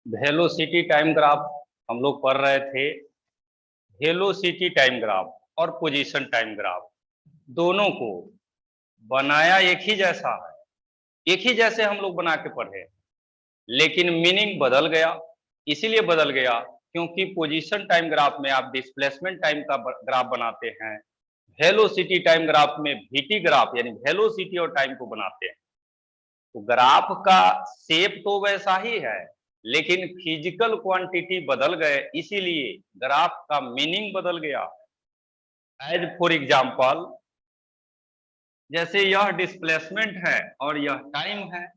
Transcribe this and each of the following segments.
Velocity time graph हम लोग पढ़ रहे थे। वेलोसिटी टाइम ग्राफ और पोजीशन टाइम ग्राफ दोनों को बनाया एक ही जैसा है, एक ही जैसे हम लोग बना के पढ़े, लेकिन मीनिंग बदल गया। इसीलिए बदल गया क्योंकि पोजीशन टाइम ग्राफ में आप डिस्प्लेसमेंट टाइम का ग्राफ बनाते हैं, वेलोसिटी टाइम ग्राफ में वीटी ग्राफ यानी वेलोसिटी और टाइम को बनाते हैं। तो ग्राफ का शेप तो वैसा ही है, लेकिन फिजिकल क्वांटिटी बदल गए, इसीलिए ग्राफ का मीनिंग बदल गया। एज फॉर एग्जांपल, जैसे यह डिस्प्लेसमेंट है और यह टाइम है।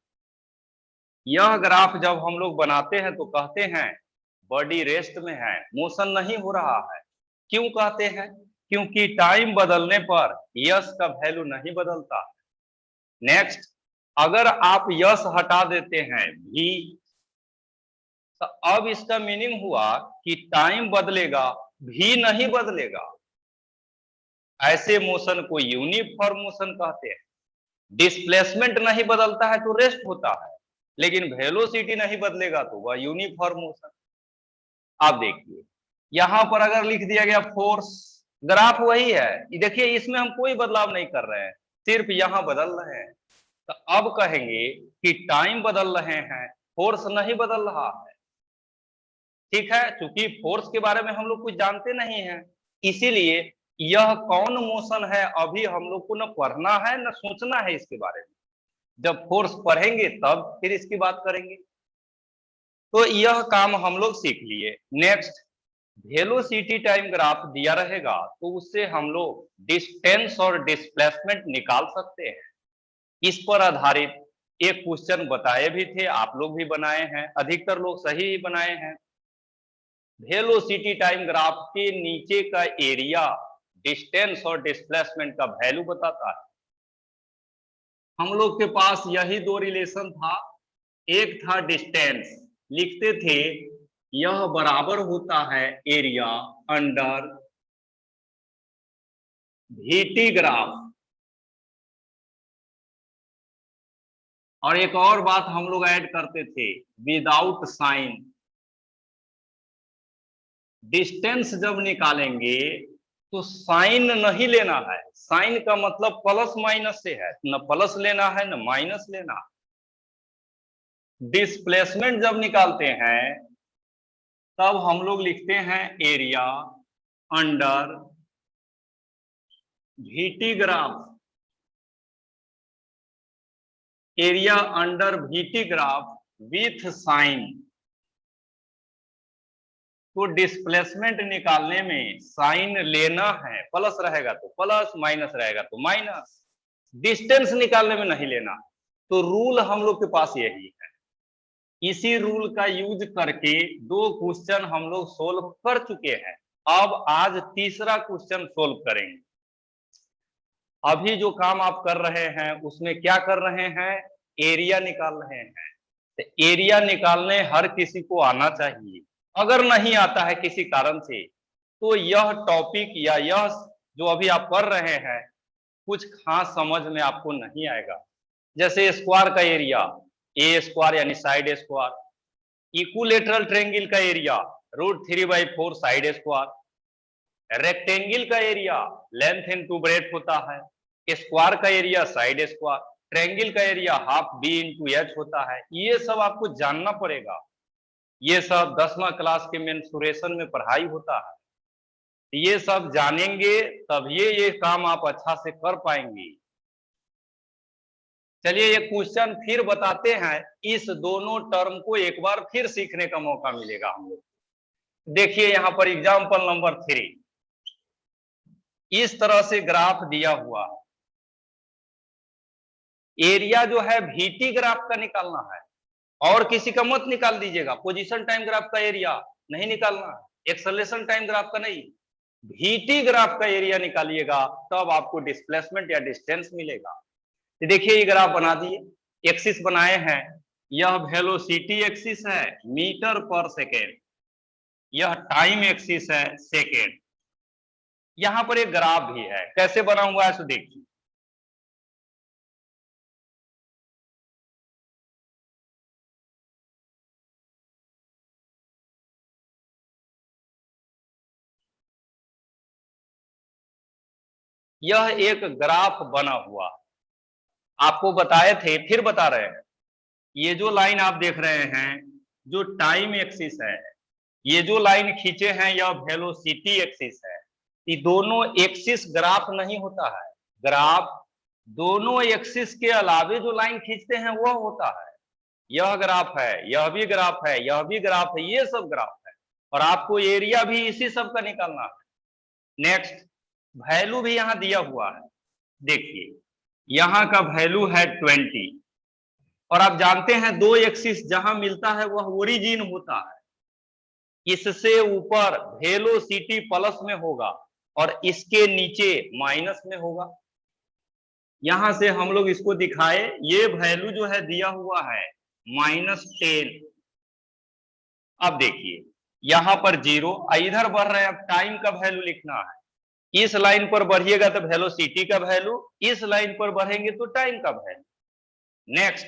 यह ग्राफ जब हम लोग बनाते हैं तो कहते हैं बॉडी रेस्ट में है, मोशन नहीं हो रहा है। क्यों कहते हैं? क्योंकि टाइम बदलने पर यश का वैल्यू नहीं बदलता। नेक्स्ट, अगर आप यश हटा देते हैं भी, तो अब इसका मीनिंग हुआ कि टाइम बदलेगा, भी नहीं बदलेगा। ऐसे मोशन को यूनिफॉर्म मोशन कहते हैं। डिस्प्लेसमेंट नहीं बदलता है तो रेस्ट होता है, लेकिन वेलोसिटी नहीं बदलेगा तो वह यूनिफॉर्म मोशन। आप देखिए यहां पर अगर लिख दिया गया फोर्स, ग्राफ वही है, देखिए इसमें हम कोई बदलाव नहीं कर रहे हैं, सिर्फ यहां बदल रहे हैं। तो अब कहेंगे कि टाइम बदल रहे हैं, फोर्स नहीं बदल रहा है। ठीक है, क्योंकि फोर्स के बारे में हम लोग कुछ जानते नहीं हैं, इसीलिए यह कौन मोशन है अभी हम लोग को न पढ़ना है न सोचना है इसके बारे में। जब फोर्स पढ़ेंगे तब फिर इसकी बात करेंगे। तो यह काम हम लोग सीख लिए। नेक्स्ट, वेलोसिटी टाइम ग्राफ दिया रहेगा तो उससे हम लोग डिस्टेंस और डिस्प्लेसमेंट निकाल सकते हैं। इस पर आधारित एक क्वेश्चन बताए भी थे, आप लोग भी बनाए हैं, अधिकतर लोग सही ही बनाए हैं। वेलोसिटी टाइम ग्राफ के नीचे का एरिया डिस्टेंस और डिस्प्लेसमेंट का वैल्यू बताता है। हम लोग के पास यही दो रिलेशन था। एक था डिस्टेंस, लिखते थे यह बराबर होता है एरिया अंडर वीटी ग्राफ। और एक और बात हम लोग ऐड करते थे, विदाउट साइन। डिस्टेंस जब निकालेंगे तो साइन नहीं लेना है, साइन का मतलब प्लस माइनस से है, न प्लस लेना है न माइनस लेना है। डिस्प्लेसमेंट जब निकालते हैं तब हम लोग लिखते हैं area under VT graph. Area under VT graph with sign. तो डिस्प्लेसमेंट निकालने में साइन लेना है, प्लस रहेगा तो प्लस, माइनस रहेगा तो माइनस। डिस्टेंस निकालने में नहीं लेना। तो रूल हम लोग के पास यही है। इसी रूल का यूज करके दो क्वेश्चन हम लोग सोल्व कर चुके हैं। अब आज तीसरा क्वेश्चन सोल्व करेंगे। अभी जो काम आप कर रहे हैं उसमें क्या कर रहे हैं? एरिया निकाल रहे हैं। तो एरिया निकालने हर किसी को आना चाहिए। अगर नहीं आता है किसी कारण से तो यह टॉपिक या यह जो अभी आप पढ़ रहे हैं कुछ खास समझ में आपको नहीं आएगा। जैसे स्क्वायर का एरिया, ए स्क्वायर यानी साइड स्क्वायर। इक्विलेटरल ट्रायंगल का एरिया √3/4 साइड स्क्वायर। रेक्टेंगल का एरिया लेंथ इनटू ब्रेड्थ होता है। स्क्वायर का एरिया साइड स्क्वायर। ट्रायंगल का area half b into h होता है। ये सब आपको जानना पड़ेगा। ये सब 10वां क्लास के मेंसुरेशन में पढ़ाई होता है। ये सब जानेंगे तब ये काम आप अच्छा से कर पाएंगे। चलिए ये क्वेश्चन फिर बताते हैं, इस दोनों टर्म को एक बार फिर सीखने का मौका मिलेगा हम लोग। देखिए यहां पर एग्जाम्पल नंबर 3, इस तरह से ग्राफ दिया हुआ है। एरिया जो है वीटी ग्राफ का निकालना है, और किसी का मत निकाल दीजिएगा। पोजीशन टाइम ग्राफ का एरिया नहीं निकालना है, एक्सेलरेशन टाइम ग्राफ का नहीं, वीटी ग्राफ का एरिया निकालिएगा, तब आपको डिस्प्लेसमेंट या डिस्टेंस मिलेगा। देखिए ये ग्राफ बना दिए, एक्सिस बनाए हैं। यह वेलोसिटी एक्सिस है मीटर पर सेकेंड, यह टाइम एक्सिस है सेकेंड। यहां पर एक ग्राफ भी है, कैसे बना हुआ है सो देखिए। यह एक ग्राफ बना हुआ, आपको बताए थे फिर बता रहे हैं। ये जो लाइन आप देख रहे हैं जो टाइम एक्सिस है, ये जो लाइन खींचे हैं यह वेलोसिटी एक्सिस है। ये दोनों एक्सिस ग्राफ नहीं होता है, ग्राफ दोनों एक्सिस के अलावे जो लाइन खींचते हैं वह होता है। यह ग्राफ है, यह भी ग्राफ है, यह भी ग्राफ है, ये सब ग्राफ है, और आपको एरिया भी इसी सब का निकालना है। नेक्स्ट, वैल्यू भी यहां दिया हुआ है, देखिए यहां का वैल्यू है 20, और आप जानते हैं दो एक्सिस जहां मिलता है वह ओरिजिन होता है, इससे ऊपर वेलोसिटी प्लस में होगा और इसके नीचे माइनस में होगा। यहां से हम लोग इसको दिखाए, ये वैल्यू जो है दिया हुआ है -10। अब देखिए यहां पर 0, इधर बढ़ रहे हैं, अब टाइम का वैल्यू लिखना है। इस लाइन पर बढ़िएगा तो वेलोसिटी का वैल्यू, इस लाइन पर बढ़ेंगे तो टाइम का वैल्यू। नेक्स्ट,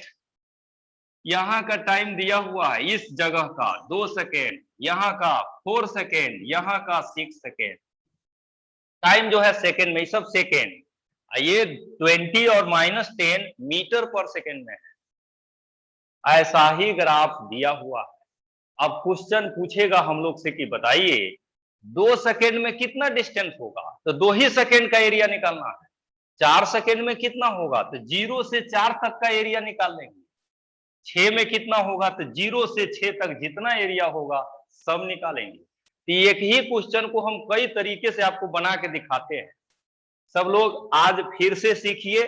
यहां का टाइम दिया हुआ है इस जगह का 2 सेकेंड, यहां का 4 सेकेंड, यहां का 6 सेकेंड। टाइम जो है सेकेंड में, सब सेकेंड। ये 20 और -10 मीटर पर सेकेंड में है। ऐसा ही ग्राफ दिया हुआ है। अब क्वेश्चन पूछेगा हम लोग से कि बताइए 2 सेकेंड में कितना डिस्टेंस होगा, तो 2 ही सेकेंड का एरिया निकालना है। 4 सेकेंड में कितना होगा, तो 0 से 4 तक का एरिया निकाल लेंगे। 6 में कितना होगा, तो 0 से 6 तक जितना एरिया होगा सब निकालेंगे। तो एक ही क्वेश्चन को हम कई तरीके से आपको बना के दिखाते हैं। सब लोग आज फिर से सीखिए,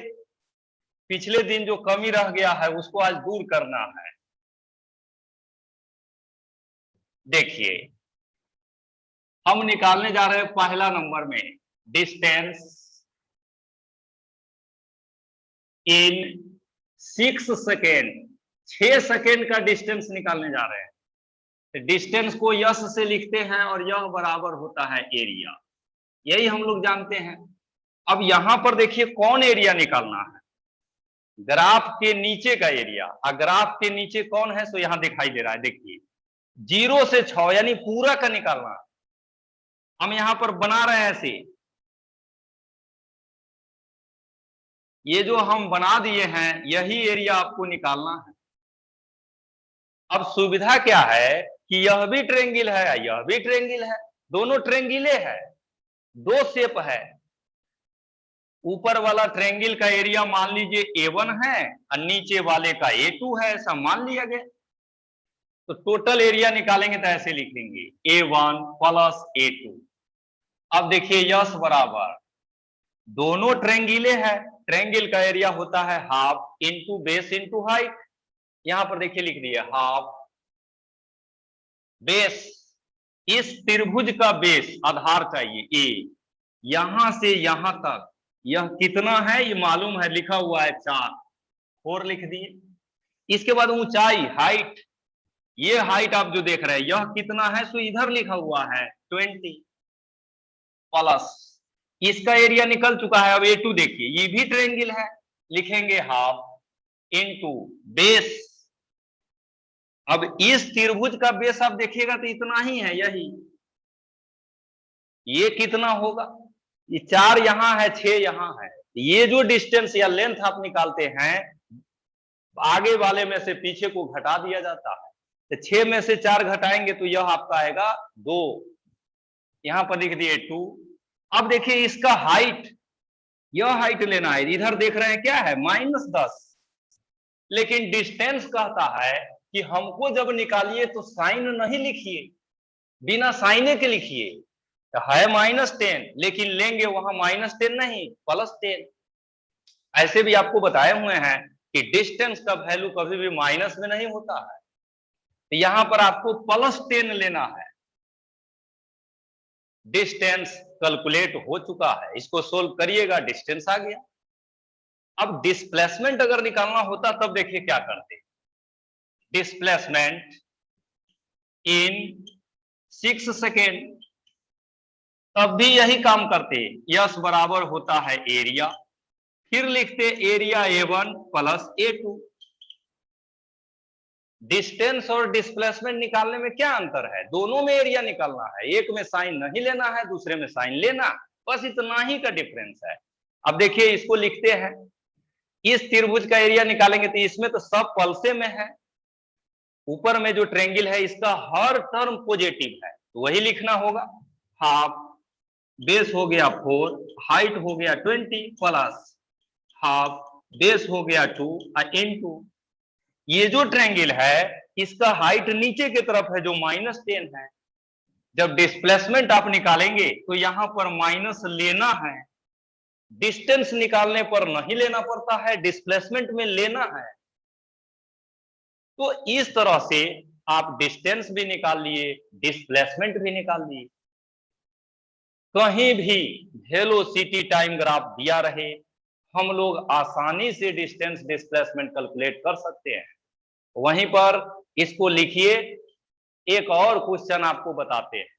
पिछले दिन जो कमी रह गया है उसको आज दूर करना है। देखिए हम निकालने जा रहे हैं पहला नंबर में डिस्टेंस इन 6 सेकेंड। 6 सेकेंड का डिस्टेंस निकालने जा रहे हैं। डिस्टेंस को यस से लिखते हैं और यह बराबर होता है एरिया, यही हम लोग जानते हैं। अब यहां पर देखिए कौन एरिया निकालना है, ग्राफ के नीचे का एरिया। ग्राफ के नीचे कौन है, सो यहां दिखाई दे रहा है, देखिए 0 से 6 यानी पूरा का निकालना है। हम यहां पर बना रहे हैं ऐसे, ये जो हम बना दिए हैं यही एरिया आपको निकालना है। अब सुविधा क्या है कि यह भी ट्रेंगल है, यह भी ट्रेंगल है, दोनों ट्रेंगले है, दो शेप है। ऊपर वाला ट्रेंगल का एरिया मान लीजिए A1 है और नीचे वाले का A2 है, ऐसा मान लिया गया। तो टोटल एरिया निकालेंगे तो ऐसे लिखेंगे A1 प्लस A2। अब देखिए यस बराबर, दोनों ट्रेंगले है, ट्रेंगल का एरिया होता है half into base into height. यहां पर देखिए लिख दिया हाफ बेस, इस त्रिभुज का बेस आधार चाहिए A, यहां से यहां तक यह कितना है ये मालूम है, लिखा हुआ है 4 लिख दिए। इसके बाद ऊंचाई हाइट, ये हाइट आप जो देख रहे हैं यह कितना है, सो इधर लिखा हुआ है 20 प्लस इसका एरिया निकल चुका है। अब A2 देखिए ये भी ट्रायंगल है, लिखेंगे हाफ इनटू बेस। अब इस त्रिभुज का बेस आप देखिएगा तो इतना ही है, यही ये कितना होगा, ये 4 यहां है 6 यहां है। ये जो डिस्टेंस या लेंथ आप निकालते हैं आगे वाले में से पीछे को घटा दिया जाता है, तो 6 में से 4 घटाएंगे तो यह आपका आएगा 2, यहां पर लिख दिए 2। अब देखिए इसका हाइट, यह हाइट लेना है, इधर देख रहे हैं क्या है -10, लेकिन डिस्टेंस कहता है कि हमको जब निकालिए तो साइन नहीं लिखिए, बिना साइने के लिखिए। तो है -10 लेकिन लेंगे वहां -10 नहीं +10। ऐसे भी आपको बताए हुए हैं कि डिस्टेंस का वैल्यू कभी भी माइनस में नहीं होता है, तो यहां पर आपको +10 लेना है। डिस्टेंस कैलकुलेट हो चुका है, इसको सोल्व करिएगा, डिस्टेंस आ गया। अब डिस्प्लेसमेंट अगर निकालना होता तब देखिए क्या करते, डिस्प्लेसमेंट इन 6 सेकेंड, तब भी यही काम करते, यस बराबर होता है एरिया, फिर लिखते area A1 plus A2। Distance और डिस्प्लेसमेंट निकालने में क्या अंतर है, दोनों में एरिया निकालना है, एक में साइन नहीं लेना है दूसरे में साइन लेना, बस इतना ही का डिफरेंस है। अब देखिए इसको लिखते हैं, इस त्रिभुज का एरिया निकालेंगे तो इसमें तो सब पल्से में है, ऊपर में जो ट्रायंगल है इसका हर टर्म पॉजिटिव है, तो वही लिखना होगा। हाफ बेस हो गया 4, हाइट हो गया 20 प्लस हाफ बेस हो गया 2 इनटू ये जो ट्रायंगल है इसका हाइट नीचे की तरफ है जो -10 है। जब डिस्प्लेसमेंट आप निकालेंगे तो यहां पर माइनस लेना है, डिस्टेंस निकालने पर नहीं लेना पड़ता है, डिस्प्लेसमेंट में लेना है। तो इस तरह से आप डिस्टेंस भी निकाल लिए, डिस्प्लेसमेंट भी निकाल लिए। कहीं भी वेलोसिटी टाइम ग्राफ दिया रहे हम लोग आसानी से डिस्टेंस डिस्प्लेसमेंट कैलकुलेट कर सकते हैं। वहीं पर इसको लिखिए, एक और क्वेश्चन आपको बताते हैं।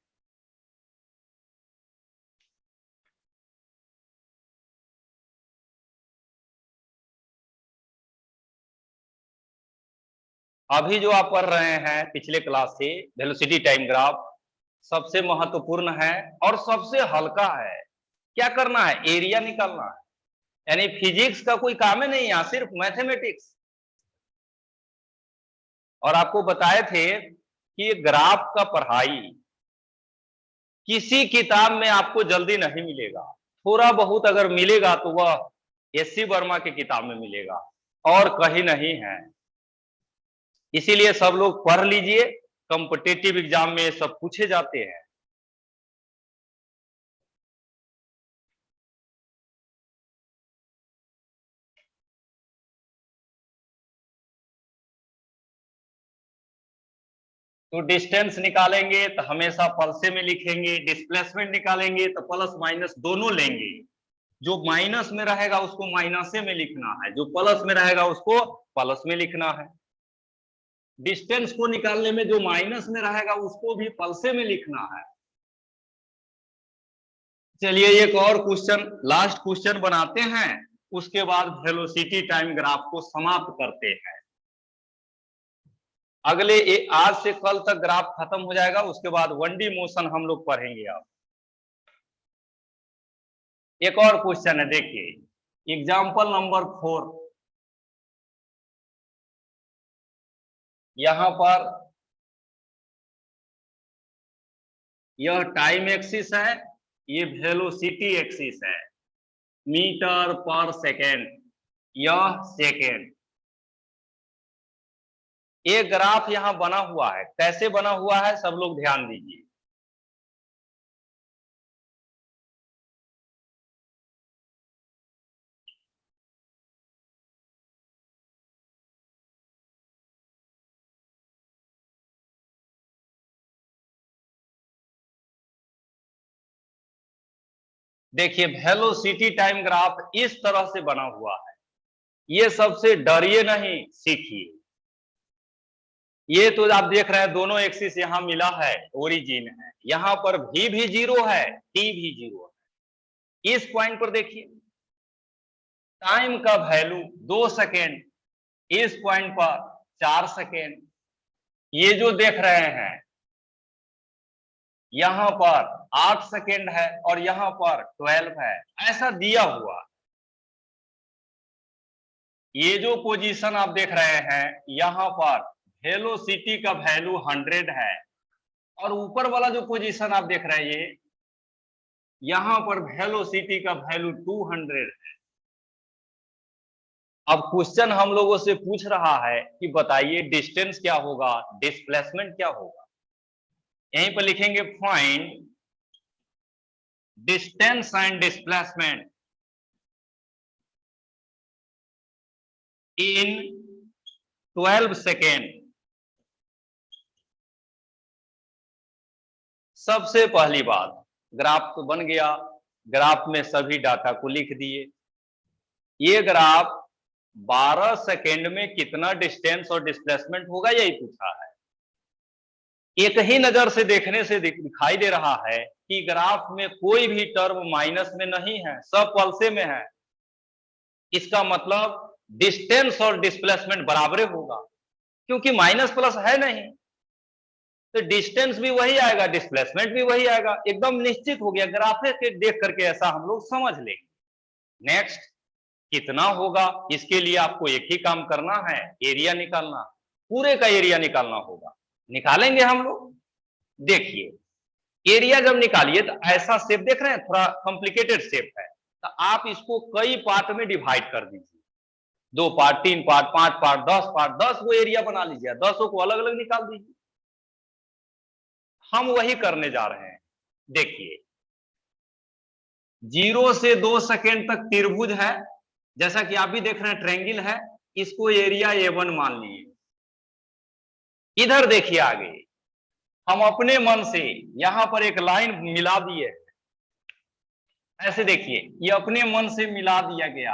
अभी जो आप पढ़ रहे हैं पिछले क्लास से वेलोसिटी टाइम ग्राफ सबसे महत्वपूर्ण है और सबसे हल्का है। क्या करना है? एरिया निकालना है, यानी फिजिक्स का कोई काम ही नहीं है, सिर्फ मैथमेटिक्स। और आपको बताए थे कि ग्राफ का पढ़ाई किसी किताब में आपको जल्दी नहीं मिलेगा, थोड़ा बहुत अगर मिलेगा तो वह एससी वर्मा की किताब में मिलेगा और कहीं नहीं है। इसीलिए सब लोग पढ़ लीजिए, कॉम्पिटिटिव एग्जाम में सब पूछे जाते हैं। तो डिस्टेंस निकालेंगे तो हमेशा पल्से में लिखेंगे, डिस्प्लेसमेंट निकालेंगे तो प्लस माइनस दोनों लेंगे। जो माइनस में रहेगा उसको माइनसे में लिखना है, जो प्लस में रहेगा उसको प्लस में लिखना है। डिस्टेंस को निकालने में जो माइनस में रहेगा उसको भी प्लसे में लिखना है। चलिए एक और क्वेश्चन, लास्ट क्वेश्चन बनाते हैं, उसके बाद वेलोसिटी टाइम ग्राफ को समाप्त करते हैं। आज से कल तक ग्राफ खत्म हो जाएगा, उसके बाद 1D मोशन हम लोग पढ़ेंगे। अब एक और क्वेश्चन है, देखिए एग्जाम्पल नंबर 4। यहां पर यह टाइम एक्सिस है, ये वेलोसिटी एक्सिस है, मीटर पर सेकेंड, यह सेकेंड। एक ग्राफ यहां बना हुआ है, कैसे बना हुआ है सब लोग ध्यान दीजिए। देखिए वेलोसिटी टाइम ग्राफ इस तरह से बना हुआ है, ये सबसे डरिए नहीं, सीखिए। ये तो आप देख रहे हैं दोनों एक्सिस यहां मिला है, ओरिजिन है, यहां पर भी जीरो है, टी भी जीरो है। इस पॉइंट पर देखिए टाइम का वैल्यू 2 सेकेंड, इस पॉइंट पर 4 सेकेंड। ये जो देख रहे हैं यहां पर 8 सेकेंड है और यहां पर 12 है, ऐसा दिया हुआ। ये जो पोजीशन आप देख रहे हैं यहां पर वेलोसिटी का वैल्यू 100 है और ऊपर वाला जो पोजीशन आप देख रहे हैं ये यहां पर वेलोसिटी का वैल्यू 200 है। अब क्वेश्चन हम लोगों से पूछ रहा है कि बताइए डिस्टेंस क्या होगा, डिस्प्लेसमेंट क्या होगा। यहीं पर लिखेंगे find distance and displacement in 12 second. सबसे पहली बात, ग्राफ तो बन गया, ग्राफ में सभी डाटा को लिख दिए। ये ग्राफ 12 सेकेंड में कितना डिस्टेंस और डिस्प्लेसमेंट होगा यही पूछा है। एक ही नजर से देखने से दिखाई दे रहा है कि ग्राफ में कोई भी टर्म माइनस में नहीं है, सब प्लसे में है। इसका मतलब डिस्टेंस और डिस्प्लेसमेंट बराबर होगा, क्योंकि माइनस प्लस है नहीं, तो डिस्टेंस भी वही आएगा, डिस्प्लेसमेंट भी वही आएगा। एकदम निश्चित हो गया, ग्राफ के देख करके ऐसा हम लोग समझ लेंगे। नेक्स्ट कितना होगा, इसके लिए आपको एक ही काम करना है, एरिया निकालना, पूरे का एरिया निकालना होगा। निकालेंगे हम लोग। देखिए एरिया जब निकालिए तो ऐसा शेप देख रहे हैं, थोड़ा कॉम्प्लिकेटेड शेप है, तो आप इसको कई पार्ट में डिवाइड कर दीजिए, 2 पार्ट, 3 पार्ट, 5 पार्ट, 10 पार्ट, 10 को एरिया बना लीजिए, 10 को अलग अलग निकाल दीजिए। हम वही करने जा रहे हैं। देखिए 0 से 2 सेकेंड तक त्रिभुज है, जैसा कि आप भी देख रहे हैं ट्रायंगल है, इसको एरिया A1 मान लिए। इधर देखिए आगे हम अपने मन से यहां पर एक लाइन मिला दिए, ऐसे देखिए ये अपने मन से मिला दिया गया।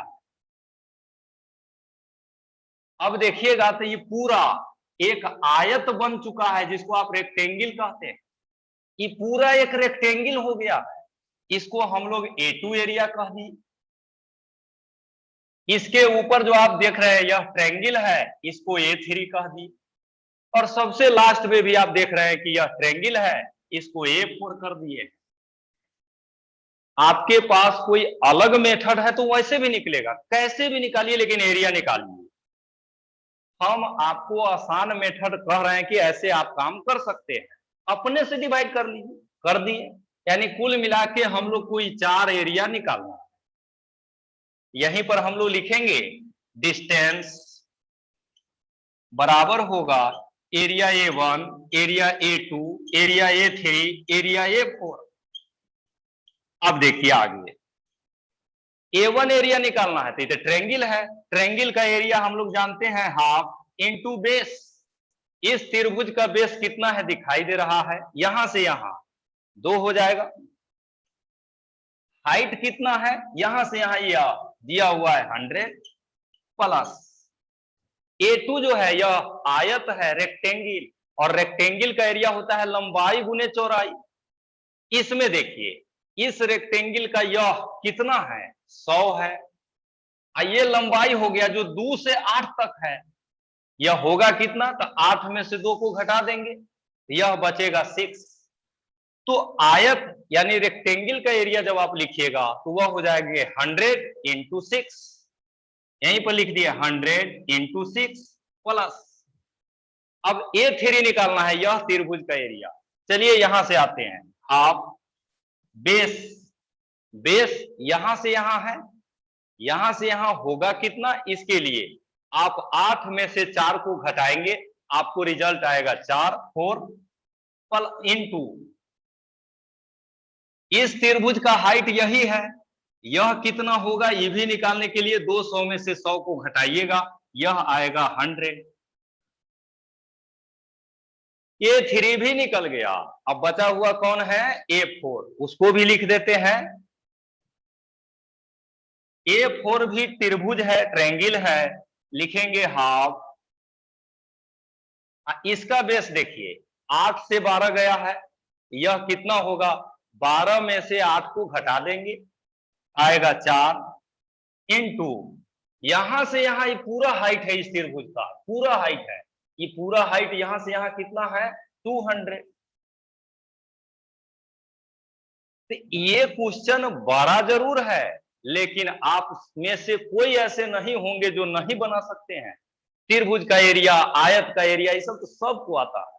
अब देखिएगा तो ये पूरा एक आयत बन चुका है, जिसको आप रेक्टेंगल कहते हैं। ये पूरा एक रेक्टेंगल हो गया है, इसको हम लोग A2 एरिया कह दिए। इसके ऊपर जो आप देख रहे हैं यह ट्रायंगल है, इसको A3 कह दी। और सबसे लास्ट में भी आप देख रहे हैं कि यह ट्रायंगल है, इसको A4 कर दिए। आपके पास कोई अलग मेथड है तो वैसे भी निकलेगा, कैसे भी निकालिए, लेकिन एरिया निकालिए। हम आपको आसान मेथड कह रहे हैं कि ऐसे आप काम कर सकते हैं, अपने से डिवाइड कर लीजिए, कर दिए। यानी कुल मिला के हम लोग कोई 4 एरिया निकालना। यहीं पर हम लोग लिखेंगे डिस्टेंस बराबर होगा area A1, area A2, area A3, area A4। अब देखिए आगे A1 एरिया निकालना है, तो ट्रायंगल है, ट्रायंगल का एरिया हम लोग जानते हैं हाफ इंटू बेस। इस त्रिभुज का बेस कितना है दिखाई दे रहा है, यहां से यहां 2 हो जाएगा। हाइट कितना है, यहां से यहां यह दिया हुआ है 100 प्लस A2 जो है यह आयत है, रेक्टेंगल, और रेक्टेंगल का एरिया होता है लंबाई गुने चौड़ाई। इसमें देखिए इस रेक्टेंगल का यह कितना है, 100 है। ये लंबाई हो गया जो 2 से 8 तक है, यह होगा कितना, तो 8 में से 2 को घटा देंगे, यह बचेगा 6। तो आयत यानी रेक्टेंगल का एरिया जब आप लिखिएगा तो वह हो जाएगा 100 इंटू 6। यहीं पर लिख दिया 100 इंटू 6 प्लस। अब A3 निकालना है, यह त्रिभुज का एरिया। चलिए यहां से आते हैं, हाफ बेस, बेस यहां से यहां है, यहां से यहां होगा कितना, इसके लिए आप 8 में से 4 को घटाएंगे, आपको रिजल्ट आएगा 4, 4 पल इंटू इस त्रिभुज का हाइट यही है, यह कितना होगा ये भी निकालने के लिए 200 में से 100 को घटाइएगा, यह आएगा 100। A3 भी निकल गया। अब बचा हुआ कौन है, A4, उसको भी लिख देते हैं। A4 भी त्रिभुज है, ट्रायंगल है, लिखेंगे हाफ। इसका बेस देखिए 8 से 12 गया है, यह कितना होगा, 12 में से 8 को घटा देंगे, आएगा 4 इंटू यहां से यहां ये पूरा हाइट है, इस त्रिभुज का पूरा हाइट है, ये पूरा हाइट यहां से यहां कितना है, 200। तो ये क्वेश्चन बड़ा जरूर है, लेकिन आप में से कोई ऐसे नहीं होंगे जो नहीं बना सकते हैं। त्रिभुज का एरिया, आयत का एरिया, ये सब तो सबको आता है।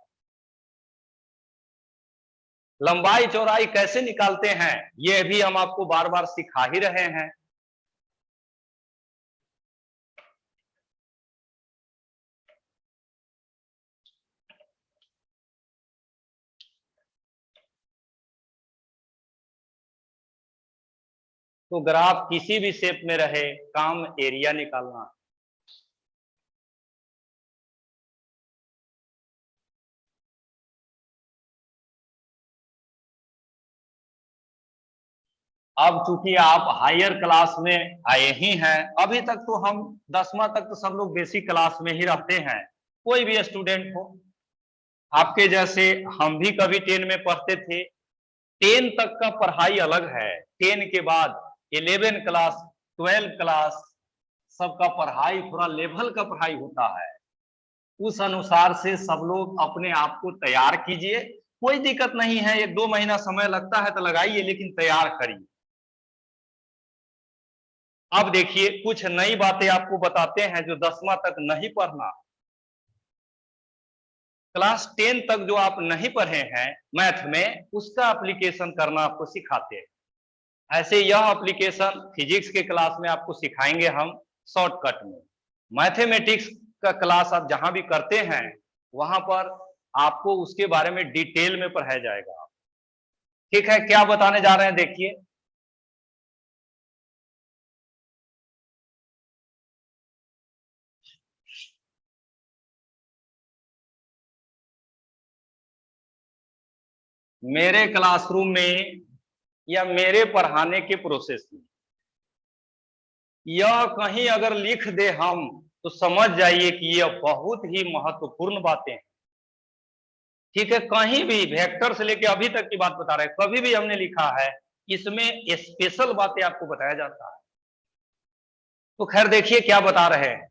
लंबाई चौड़ाई कैसे निकालते हैं ये भी हम आपको बार बार सिखा ही रहे हैं। तो ग्राफ किसी भी शेप में रहे, काम एरिया निकालना। अब चूंकि आप हायर क्लास में आए ही हैं, अभी तक तो हम 10वां तक तो सब लोग बेसिक क्लास में ही रहते हैं, कोई भी स्टूडेंट हो आपके जैसे, हम भी कभी 10 में पढ़ते थे। 10 तक का पढ़ाई अलग है, 10 के बाद 11 क्लास, 12 क्लास, सबका पढ़ाई थोड़ा लेवल का पढ़ाई होता है। उस अनुसार से सब लोग अपने आप को तैयार कीजिए, कोई दिक्कत नहीं है, 1-2 महीना समय लगता है तो लगाइए, लेकिन तैयार करिए। अब देखिए कुछ नई बातें आपको बताते हैं जो 10वां तक नहीं पढ़ना, क्लास 10 तक जो आप नहीं पढ़े हैं मैथ में, उसका एप्लीकेशन करना आपको सिखाते हैं। ऐसे यह एप्लीकेशन फिजिक्स के क्लास में आपको सिखाएंगे हम शॉर्टकट में। मैथमेटिक्स का क्लास आप जहां भी करते हैं वहां पर आपको उसके बारे में डिटेल में पढ़ाया जाएगा। ठीक है, क्या बताने जा रहे हैं देखिए। मेरे क्लासरूम में या मेरे पढ़ाने के प्रोसेस में यह कहीं अगर लिख दे हम तो समझ जाइए कि यह बहुत ही महत्वपूर्ण बातें हैं। ठीक है, कहीं भी वेक्टर से लेके अभी तक की बात बता रहे हैं, कभी भी हमने लिखा है इसमें स्पेशल बातें आपको बताया जाता है। तो खैर देखिए क्या बता रहे हैं।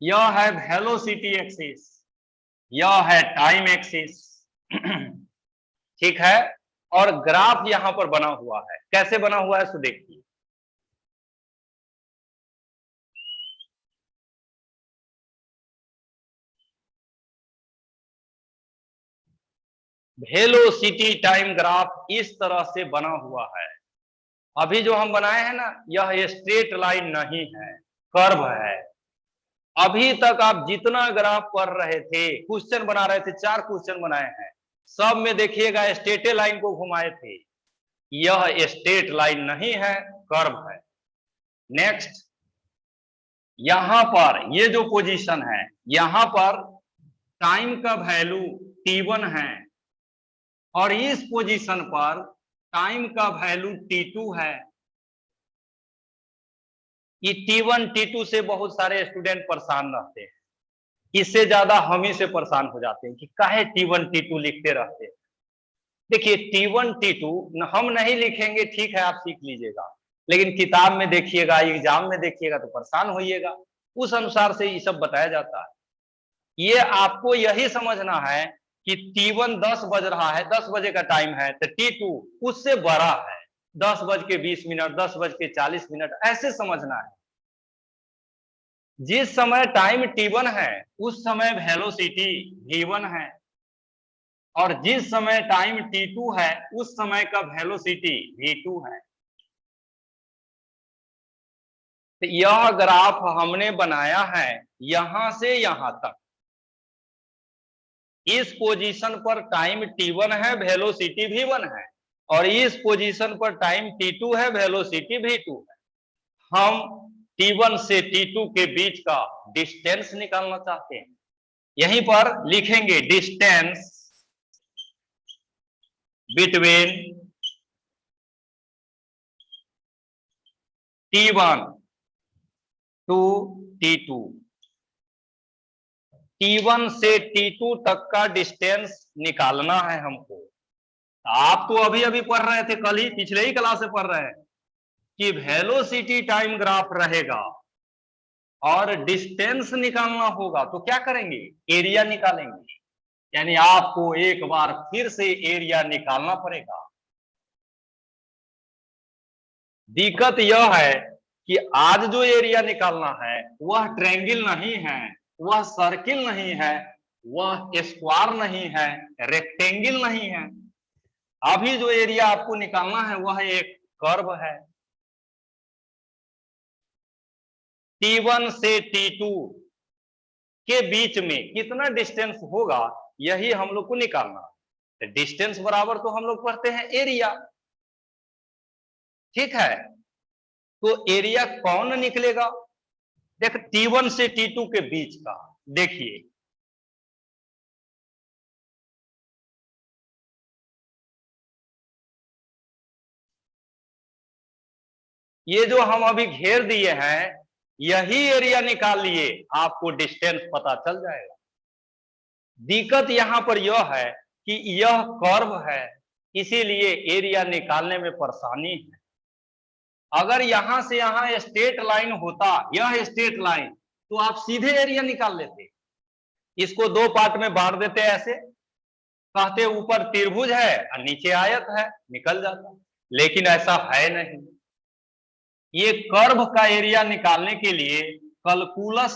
यह है वेलोसिटी एक्सिस, यह है टाइम एक्सिस। ठीक है, और ग्राफ यहां पर बना हुआ है। कैसे बना हुआ है सो देखिए। वेलोसिटी टाइम ग्राफ इस तरह से बना हुआ है। अभी जो हम बनाए हैं ना, यह स्ट्रेट लाइन नहीं है, कर्व है। अभी तक आप जितना ग्राफ पढ़ रहे थे, क्वेश्चन बना रहे थे, 4 क्वेश्चन बनाए हैं, सब में देखिएगा स्ट्रेट लाइन को घुमाए थे। यह स्ट्रेट लाइन नहीं है, कर्व है। नेक्स्ट, यहां पर ये जो पोजीशन है, यहां पर टाइम का वैल्यू t1 है और इस पोजीशन पर टाइम का वैल्यू t2 है। ये t1 t2 से बहुत सारे स्टूडेंट परेशान रहते हैं, इससे ज्यादा हम ही से परेशान हो जाते हैं कि काहे t1 t2 लिखते रहते हैं। देखिए t1 t2 हम नहीं लिखेंगे, ठीक है, आप सीख लीजिएगा, लेकिन किताब में देखिएगा, एग्जाम में देखिएगा तो परेशान होइएगा। उस अनुसार से ये सब बताया जाता है। ये आपको यही समझना है कि t1 10 बज रहा है, 10 बजे का टाइम है, तो t2 उससे बड़ा है, 10:20, 10:40, ऐसे समझना है। जिस समय टाइम t1 है उस समय वेलोसिटी v1 है, और जिस समय टाइम t2 है उस समय का वेलोसिटी v2 है। तो यह ग्राफ हमने बनाया है यहां से यहां तक। इस पोजीशन पर टाइम t1 है, वेलोसिटी v1 है, और इस पोजीशन पर टाइम t2 है, वेलोसिटी v2 है। हम t1 से t2 के बीच का डिस्टेंस निकालना चाहते हैं। यहीं पर लिखेंगे distance between t1 to t2। t1 से t2 तक का डिस्टेंस निकालना है हमको। आप तो अभी अभी पढ़ रहे थे, कल ही पिछले ही क्लास से पढ़ रहे हैं कि वेलोसिटी टाइम ग्राफ रहेगा और डिस्टेंस निकालना होगा, तो क्या करेंगे, एरिया निकालेंगे। यानी आपको एक बार फिर से एरिया निकालना पड़ेगा। दिक्कत यह है कि आज जो एरिया निकालना है वह ट्रायंगल नहीं है, वह सर्किल नहीं है, वह स्क्वायर नहीं है, रेक्टेंगल नहीं है। अभी जो एरिया आपको निकालना है वह एक कर्व है। t1 से t2 के बीच में कितना डिस्टेंस होगा, यही हम लोग को निकालना है। डिस्टेंस बराबर तो हम लोग पढ़ते हैं एरिया। ठीक है, तो एरिया कौन निकलेगा, देख t1 से t2 के बीच का। देखिए ये जो हम अभी घेर दिए हैं, यही एरिया निकाल लिए, आपको डिस्टेंस पता चल जाएगा। दिक्कत यहां पर यह है कि यह कर्व है, इसीलिए एरिया निकालने में परेशानी है। अगर यहां से यहां स्ट्रेट लाइन होता, यह स्ट्रेट लाइन, तो आप सीधे एरिया निकाल लेते। इसको 2 पार्ट में बांट देते, ऐसे कहते ऊपर त्रिभुज है और नीचे आयत है, निकल जाता। लेकिन ऐसा है नहीं। ये कर्व का एरिया निकालने के लिए कैलकुलस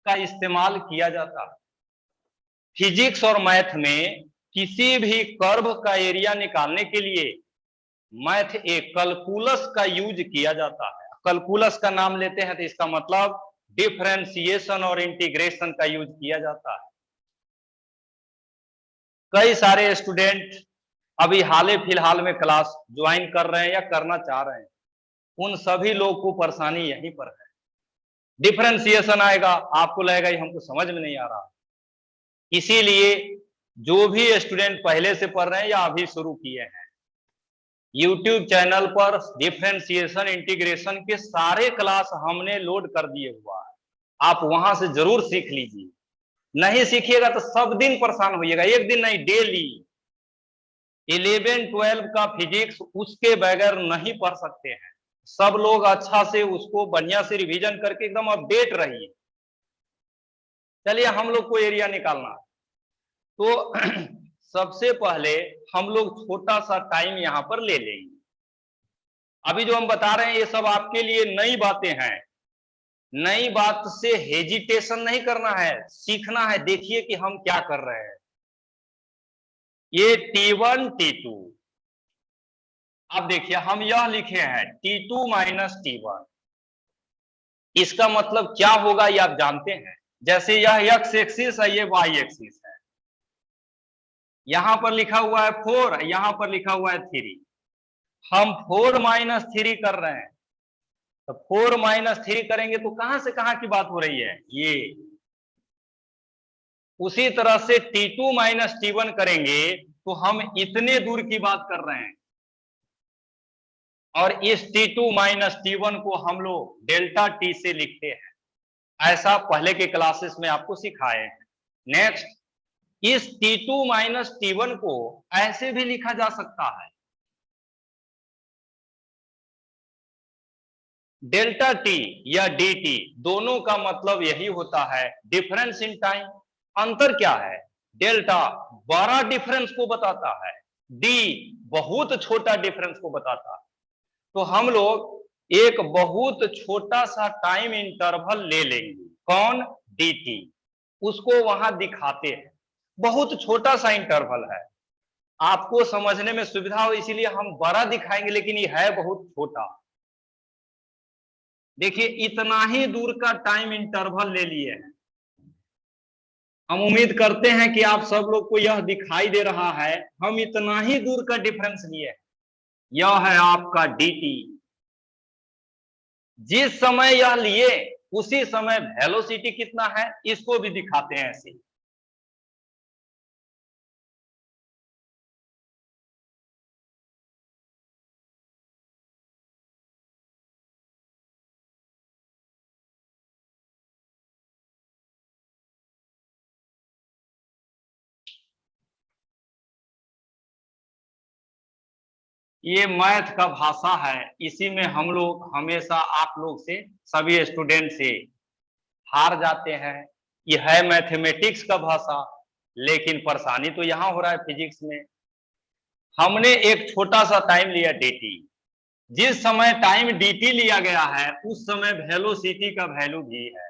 का इस्तेमाल किया जाता है। फिजिक्स और मैथ में किसी भी कर्व का एरिया निकालने के लिए मैथ एक कैलकुलस का यूज किया जाता है। कैलकुलस का नाम लेते हैं तो इसका मतलब डिफरेंशिएशन और इंटीग्रेशन का यूज किया जाता है। कई सारे स्टूडेंट अभी हाल फिलहाल में क्लास ज्वाइन कर रहे हैं या करना चाह रहे हैं, उन सभी लोग को परेशानी यहीं पर है। डिफरेंशिएशन आएगा, आपको लगेगा ये हमको समझ में नहीं आ रहा। इसीलिए जो भी स्टूडेंट पहले से पढ़ रहे हैं या अभी शुरू किए हैं, यूट्यूब चैनल पर डिफरेंशिएशन इंटीग्रेशन के सारे क्लास हमने लोड कर दिए हुआ है, आप वहां से जरूर सीख लीजिए। नहीं सीखिएगा तो सब दिन परेशान होइएगा, एक दिन नहीं डेली। 11-12 का फिजिक्स उसके बगैर नहीं पढ़ सकते हैं। सब लोग अच्छा से उसको बढ़िया से रिवीजन करके एकदम अपडेट रहिए। चलिए हम लोग को एरिया निकालना है, तो सबसे पहले हम लोग छोटा सा टाइम यहां पर ले लेंगे। अभी जो हम बता रहे हैं ये सब आपके लिए नई बातें हैं। नई बात से हेजिटेशन नहीं करना है, सीखना है। देखिए कि हम क्या कर रहे हैं। ये T1 T2, अब देखिए हम यह लिखे हैं T2 माइनस T1। इसका मतलब क्या होगा ये आप जानते हैं। जैसे यह एक्स एक्सिस है, ये वाई एक्सिस है। यहां पर लिखा हुआ है 4, यहां पर लिखा हुआ है 3। हम 4 माइनस 3 कर रहे हैं, तो 4 माइनस 3 करेंगे तो कहां से कहां की बात हो रही है ये। उसी तरह से T2 माइनस T1 करेंगे तो हम इतने दूर की बात कर रहे हैं, और इस T2 माइनस T1 को हम लोग डेल्टा T से लिखते हैं। ऐसा पहले के क्लासेस में आपको सिखाए हैं। नेक्स्ट, इस T2 माइनस T1 को ऐसे भी लिखा जा सकता है, डेल्टा T या DT, दोनों का मतलब यही होता है डिफरेंस इन टाइम। अंतर क्या है, डेल्टा बड़ा डिफरेंस को बताता है, डी बहुत छोटा डिफरेंस को बताता है। तो हम लोग एक बहुत छोटा सा टाइम इंटरवल ले लेंगे, कौन, DT, उसको वहां दिखाते हैं। बहुत छोटा सा इंटरवल है, आपको समझने में सुविधा हो इसीलिए हम बड़ा दिखाएंगे, लेकिन ये है बहुत छोटा। देखिए इतना ही दूर का टाइम इंटरवल ले लिए हैं। हम उम्मीद करते हैं कि आप सब लोग को यह दिखाई दे रहा है, हम इतना ही दूर का डिफरेंस लिए। यह है आपका DT। जिस समय यह लिए उसी समय वेलोसिटी कितना है इसको भी दिखाते हैं ऐसे। ये मैथ का भाषा है, इसी में हम लोग हमेशा आप लोग से, सभी स्टूडेंट से हार जाते हैं। ये है मैथमेटिक्स का भाषा, लेकिन परेशानी तो यहां हो रहा है फिजिक्स में। हमने एक छोटा सा टाइम लिया DT, जिस समय टाइम DT लिया गया है उस समय वेलोसिटी का वैल्यू भी है।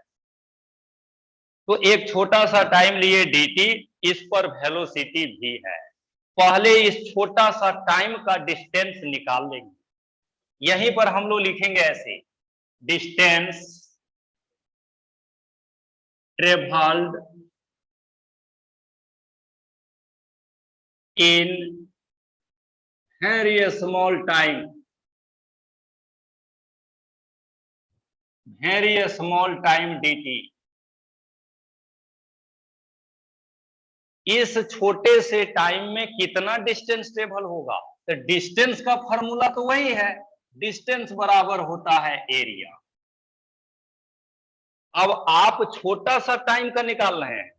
तो एक छोटा सा टाइम लिए DT, इस पर वेलोसिटी भी है। पहले इस छोटा सा टाइम का डिस्टेंस निकाल लेंगे। यहीं पर हम लोग लिखेंगे ऐसे, distance travelled in very small time, very small time DT। इस छोटे से टाइम में कितना डिस्टेंस ट्रेवल होगा, तो डिस्टेंस का फॉर्मूला तो वही है, डिस्टेंस बराबर होता है एरिया। अब आप छोटा सा टाइम का निकाल रहे हैं,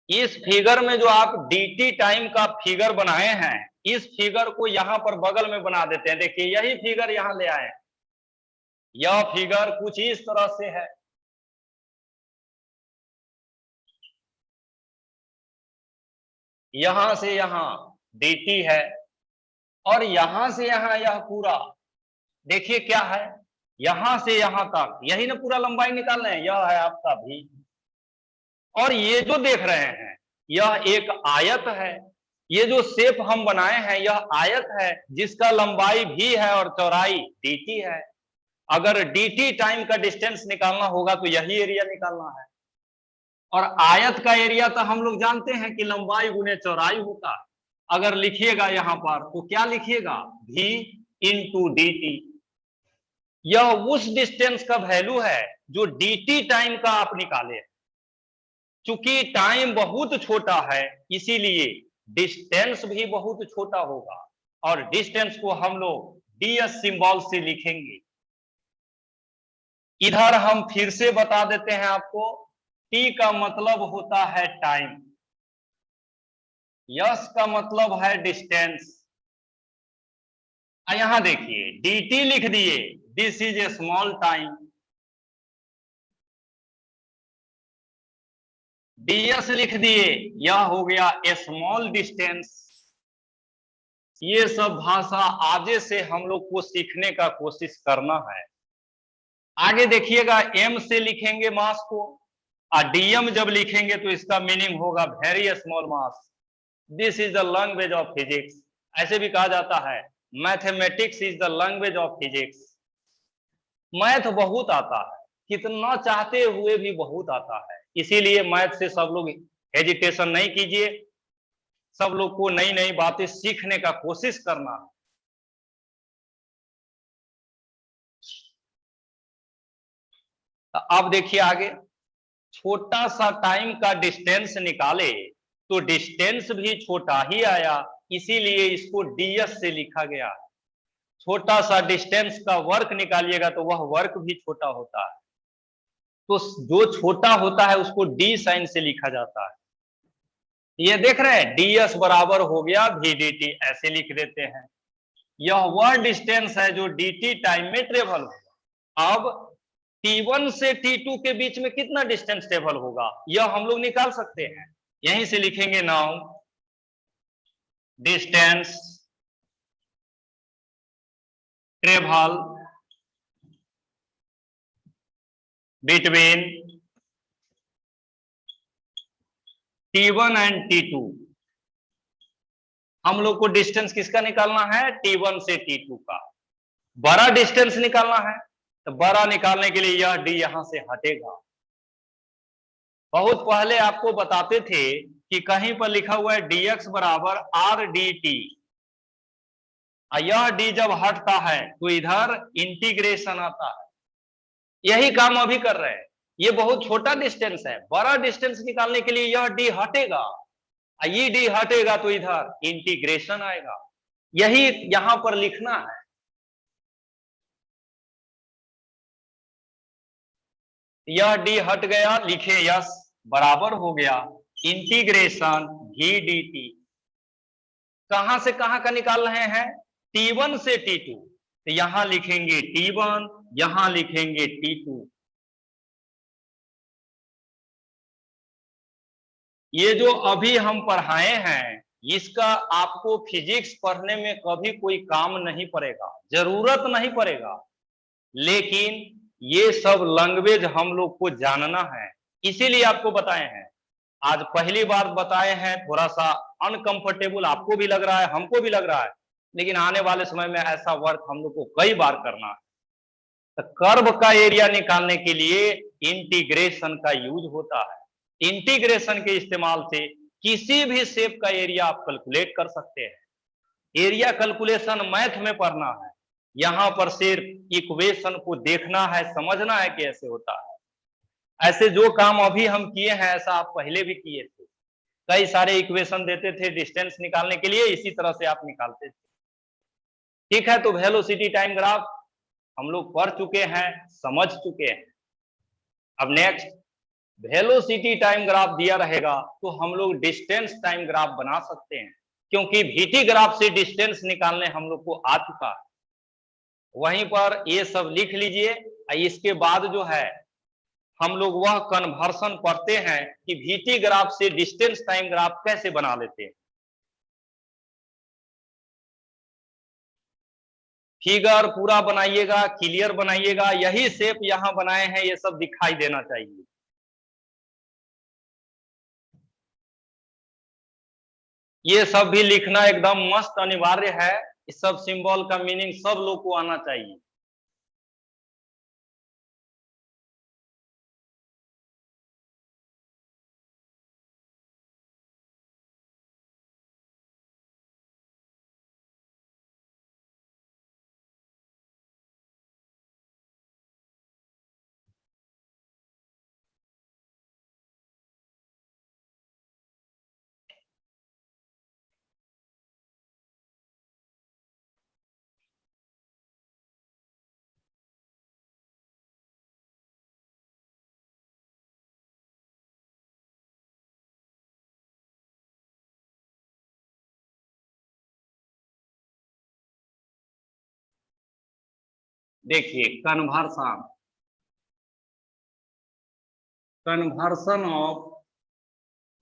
इस फिगर में जो आप DT टाइम का फिगर बनाए हैं, इस फिगर को यहां पर बगल में बना देते हैं। देखिए यही फिगर यहां ले आए, यह फिगर कुछ इस तरह से है। यहां से यहां dt है, और यहां से यहां यह पूरा देखिए क्या है, यहां से यहां तक यही ना पूरा लंबाई निकाल रहे हैं, यह है आपका भी। और ये जो देख रहे हैं यह एक आयत है, ये जो शेप हम बनाए हैं यह आयत है जिसका लंबाई भी है और चौड़ाई dt है। अगर dt टाइम का डिस्टेंस निकालना होगा तो यही एरिया निकालना है। और आयत का एरिया तो हम लोग जानते हैं कि लंबाई गुने चौड़ाई होता है। अगर लिखिएगा यहां पर तो क्या लिखिएगा, v इंटू dt। यह उस डिस्टेंस का वैल्यू है जो dt टाइम का आप निकाले। चूंकि टाइम बहुत छोटा है इसीलिए डिस्टेंस भी बहुत छोटा होगा, और डिस्टेंस को हम लोग ds सिंबल से लिखेंगे। इधर हम फिर से बता देते हैं आपको, t का मतलब होता है टाइम, s का मतलब है डिस्टेंस। यहां देखिए dt लिख दिए, this is a small time. ds लिख दिए, यह हो गया ए स्मॉल डिस्टेंस। ये सब भाषा आगे से हम लोग को सीखने का कोशिश करना है। आगे देखिएगा m से लिखेंगे मास को, और dm जब लिखेंगे तो इसका मीनिंग होगा very small mass. This is the language of physics. ऐसे भी कहा जाता है mathematics is the language of physics. Math बहुत आता है, कितना चाहते हुए भी बहुत आता है, इसीलिए मैथ से सब लोग हेजिटेशन नहीं कीजिए, सब लोग को नई नई बातें सीखने का कोशिश करना है। अब देखिए आगे, छोटा सा टाइम का डिस्टेंस निकाले तो डिस्टेंस भी छोटा ही आया, इसीलिए इसको ds से लिखा गया है। छोटा सा डिस्टेंस का वर्क निकालिएगा तो वह वर्क भी छोटा होता है, तो जो छोटा होता है उसको d साइन से लिखा जाता है। ये देख रहे हैं ds बराबर हो गया vdt, ऐसे लिख देते हैं। यह वह डिस्टेंस है जो dt टाइम में ट्रेवल होगा। अब t1 से t2 के बीच में कितना डिस्टेंस ट्रेवल होगा यह हम लोग निकाल सकते हैं। यहीं से लिखेंगे now distance travel between t1 and t2। हम लोग को डिस्टेंस किसका निकालना है, t1 से t2 का। बड़ा डिस्टेंस निकालना है तो बड़ा निकालने के लिए यह d यहां से हटेगा। बहुत पहले आपको बताते थे कि कहीं पर लिखा हुआ है dx बराबर r dt, यह d जब हटता है तो इधर इंटीग्रेशन आता है। यही काम अभी कर रहे हैं। ये बहुत छोटा डिस्टेंस है, बड़ा डिस्टेंस निकालने के लिए यह d हटेगा, ये d हटेगा तो इधर इंटीग्रेशन आएगा। यही यहां पर लिखना है। यह d हट गया, लिखे यस बराबर हो गया इंटीग्रेशन v dt। कहां से कहां का निकाल रहे हैं, t1 से t2, तो यहां लिखेंगे t1, यहां लिखेंगे t2। ये जो अभी हम पढ़ाए हैं इसका आपको फिजिक्स पढ़ने में कभी कोई काम नहीं पड़ेगा, जरूरत नहीं पड़ेगा, लेकिन ये सब लैंग्वेज हम लोग को जानना है, इसीलिए आपको बताए हैं। आज पहली बार बताए हैं, थोड़ा सा अनकंफर्टेबल आपको भी लग रहा है, हमको भी लग रहा है, लेकिन आने वाले समय में ऐसा वर्क हम लोग को कई बार करना है। तो कर्व का एरिया निकालने के लिए इंटीग्रेशन का यूज होता है। इंटीग्रेशन के इस्तेमाल से किसी भी शेप का एरिया आप कैलकुलेट कर सकते हैं। एरिया कैलकुलेशन मैथ में पढ़ना है, यहां पर सिर्फ इक्वेशन को देखना है, समझना है कि ऐसे होता है। ऐसे जो काम अभी हम किए हैं ऐसा आप पहले भी किए थे, कई सारे इक्वेशन देते थे डिस्टेंस निकालने के लिए, इसी तरह से आप निकालते थे। ठीक है, तो वेलोसिटी टाइम ग्राफ हम लोग पढ़ चुके हैं, समझ चुके हैं। अब नेक्स्ट वेलोसिटी टाइम ग्राफ दिया रहेगा तो हम लोग डिस्टेंस टाइम ग्राफ बना सकते हैं, क्योंकि VT ग्राफ से डिस्टेंस निकालने हम लोग को आ चुका है। वहीं पर ये सब लिख लीजिए। इसके बाद जो है हम लोग वह कन्वर्सन पढ़ते हैं कि VT ग्राफ से डिस्टेंस टाइम ग्राफ कैसे बना लेते हैं। फिगर पूरा बनाइएगा, क्लियर बनाइएगा, यही शेप यहां बनाए हैं ये सब दिखाई देना चाहिए। ये सब भी लिखना एकदम मस्त अनिवार्य है, इस सब सिंबल का मीनिंग सब लोग को आना चाहिए। देखिए conversion of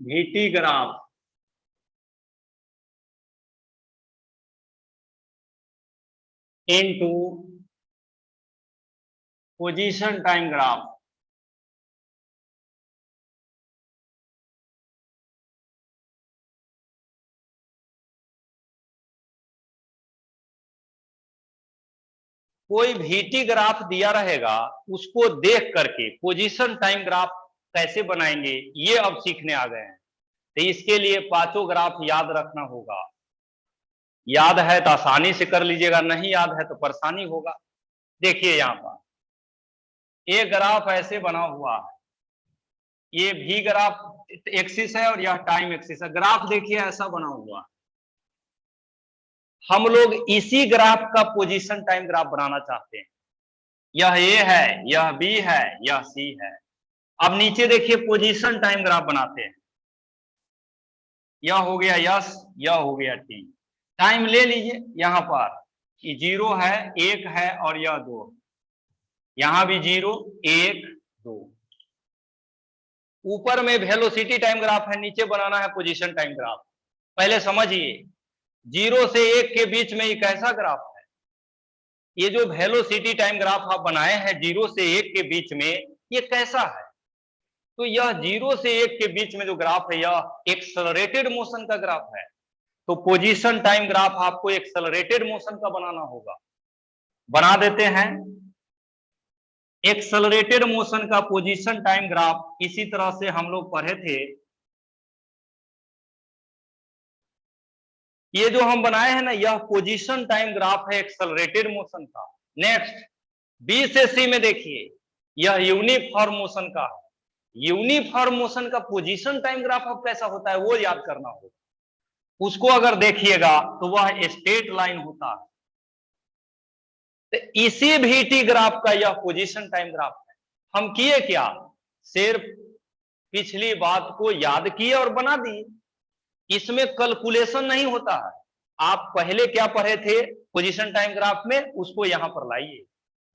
VT graph into position time graph. कोई VT ग्राफ दिया रहेगा, उसको देख करके पोजीशन टाइम ग्राफ कैसे बनाएंगे ये अब सीखने आ गए हैं। तो इसके लिए पांचों ग्राफ याद रखना होगा। याद है तो आसानी से कर लीजिएगा, नहीं याद है तो परेशानी होगा। देखिए यहां पर ये ग्राफ ऐसे बना हुआ है, ये भी ग्राफ एक्सिस है और यह टाइम एक्सिस है। ग्राफ देखिए ऐसा बना हुआ है। हम लोग इसी ग्राफ का पोजीशन टाइम ग्राफ बनाना चाहते हैं। यह ए है, यह बी है, यह सी है। अब नीचे देखिए पोजीशन टाइम ग्राफ बनाते हैं। यह हो गया यस, यह हो गया टी। टाइम ले लीजिए, यहां पर 0 है, 1 है और यह 2। यहां भी 0 1 2। ऊपर में वेलोसिटी टाइम ग्राफ है, नीचे बनाना है पोजीशन टाइम ग्राफ। पहले समझिए 0 से 1 के बीच में एक ऐसा ग्राफ है, ये जो वेलोसिटी टाइम ग्राफ आप बनाए हैं 0 से 1 के बीच में, ये कैसा है? तो यह 0 से 1 के बीच में जो ग्राफ है यह एक्सेलरेटेड मोशन का ग्राफ है। तो पोजीशन टाइम ग्राफ आपको एक्सेलरेटेड मोशन का बनाना होगा। बना देते हैं। एक्सेलरेटेड मोशन का पोजीशन टाइम ग्राफ इसी तरह से हम लोग पढ़े थे। ये जो हम बनाए हैं ना, यह पोजीशन टाइम ग्राफ है एक्सेलरेटेड मोशन का। नेक्स्ट बी से सी में देखिए, यह यूनिफॉर्म मोशन का है। यूनिफॉर्म मोशन का पोजीशन टाइम ग्राफ अब कैसा होता है वो याद करना होगा। उसको अगर देखिएगा तो वह स्ट्रेट लाइन होता है। तो इसी VT ग्राफ का यह पोजीशन टाइम ग्राफ है। हम किए क्या, सिर्फ पिछली बात को याद किए और बना दिए। इसमें कैलकुलेशन नहीं होता है। आप पहले क्या पढ़े थे पोजीशन टाइम ग्राफ में, उसको यहां पर लाइए।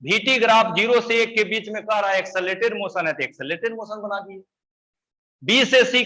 VT ग्राफ 0 से 1 के बीच में कह रहा है एक्सेलरेटेड मोशन है, तो एक्सेलरेटेड मोशन बना दिए। बी से सी